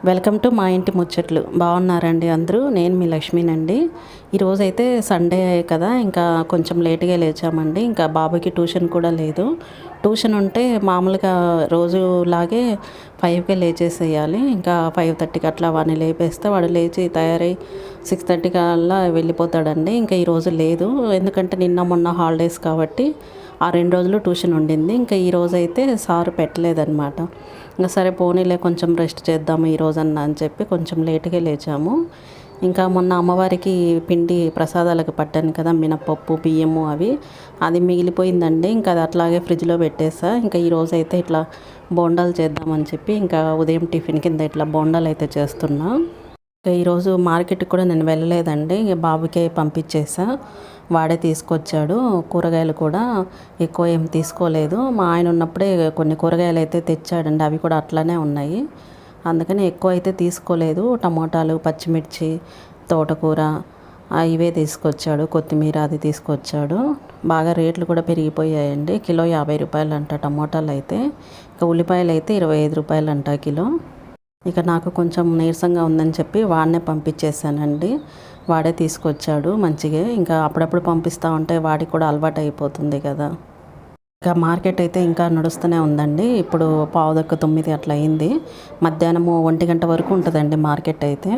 Welcome to మా ఇంటి ముచ్చట్లు. బాగున్నారండి అందరూ? నేను మీ లక్ష్మీనండి. ఈరోజైతే సండే కదా, ఇంకా కొంచెం లేట్గా లేచామండి. ఇంకా బాబుకి ట్యూషన్ కూడా లేదు. ట్యూషన్ ఉంటే మామూలుగా రోజులాగే 5కే లేచేసేయాలి. ఇంకా 5:30కి అట్లా వాడిని లేపేస్తే వాడు లేచి తయారై 6:30 కల్లా వెళ్ళిపోతాడండి. ఇంకా ఈరోజు లేదు, ఎందుకంటే నిన్న మొన్న హాలిడేస్ కాబట్టి ఆ 2 రోజులు ట్యూషన్ ఉండింది. ఇంకా ఈరోజు అయితే సారు పెట్టలేదన్నమాట. ఇంకా సరే పోనీలే కొంచెం రెస్ట్ చేద్దాము ఈరోజన్నా అని చెప్పి కొంచెం లేట్గా లేచాము. ఇంకా మొన్న అమ్మవారికి పిండి ప్రసాదాలకు పట్టాను కదా, మినపప్పు బియ్యము అది మిగిలిపోయిందండి. ఇంకా అది అట్లాగే ఫ్రిడ్జ్లో పెట్టేసా. ఇంకా ఈరోజు అయితే ఇట్లా బోండాలు చేద్దామని చెప్పి ఇంకా ఉదయం టిఫిన్ కింద ఇట్లా బోండాలు అయితే చేస్తున్నా. ఇంకా ఈరోజు మార్కెట్కి కూడా నేను వెళ్ళలేదండి, బాబుకే పంపించేసా. వాడే తీసుకొచ్చాడు. కూరగాయలు కూడా ఎక్కువ ఏం తీసుకోలేదు. మా ఆయన ఉన్నప్పుడే కొన్ని కూరగాయలు అయితే తెచ్చాడండి, అవి కూడా అట్లానే ఉన్నాయి. అందుకని ఎక్కువ అయితే తీసుకోలేదు. టమోటాలు, పచ్చిమిర్చి, తోటకూర ఇవే తీసుకొచ్చాడు. కొత్తిమీర అది తీసుకొచ్చాడు. బాగా రేట్లు కూడా పెరిగిపోయాయండి. కిలో 50 రూపాయలు అంట టమోటాలు అయితే. ఇంకా ఉల్లిపాయలు అయితే 25 రూపాయలు అంట కిలో. ఇక నాకు కొంచెం నీరసంగా ఉందని చెప్పి వాడినే పంపించేశానండి. వాడే తీసుకొచ్చాడు మంచిగా. ఇంకా అప్పుడప్పుడు పంపిస్తూ ఉంటే వాడికి కూడా అలవాటు అయిపోతుంది కదా. ఇంకా మార్కెట్ అయితే ఇంకా నడుస్తూనే ఉందండి. ఇప్పుడు 8:45 అట్లా అయింది. మధ్యాహ్నము 1 గంట వరకు ఉంటుందండి మార్కెట్ అయితే.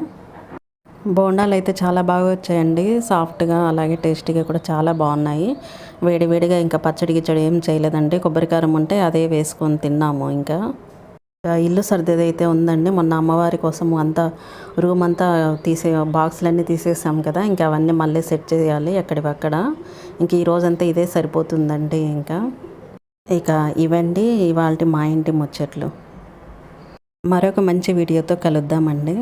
బోండాలు అయితే చాలా బాగా వచ్చాయండి, సాఫ్ట్గా అలాగే టేస్టీగా కూడా చాలా బాగున్నాయి. వేడివేడిగా ఇంకా పచ్చడి గిచ్చడి ఏం చేయలేదండి. కొబ్బరికారం ఉంటే అదే వేసుకొని తిన్నాము. ఇంకా ఇల్లు సర్దేదైతే ఉందండి. మొన్న అమ్మవారి కోసం అంతా రూమ్ అంతా బాక్సులన్నీ తీసేసాం కదా, ఇంకా అవన్నీ మళ్ళీ సెట్ చేయాలి ఎక్కడివక్కడ. ఇంక ఈ రోజంతా ఇదే సరిపోతుందండి. ఇక ఇవండి ఇవాళ మా ఇంటి ముచ్చట్లు. మరొక మంచి వీడియోతో కలుద్దామండి.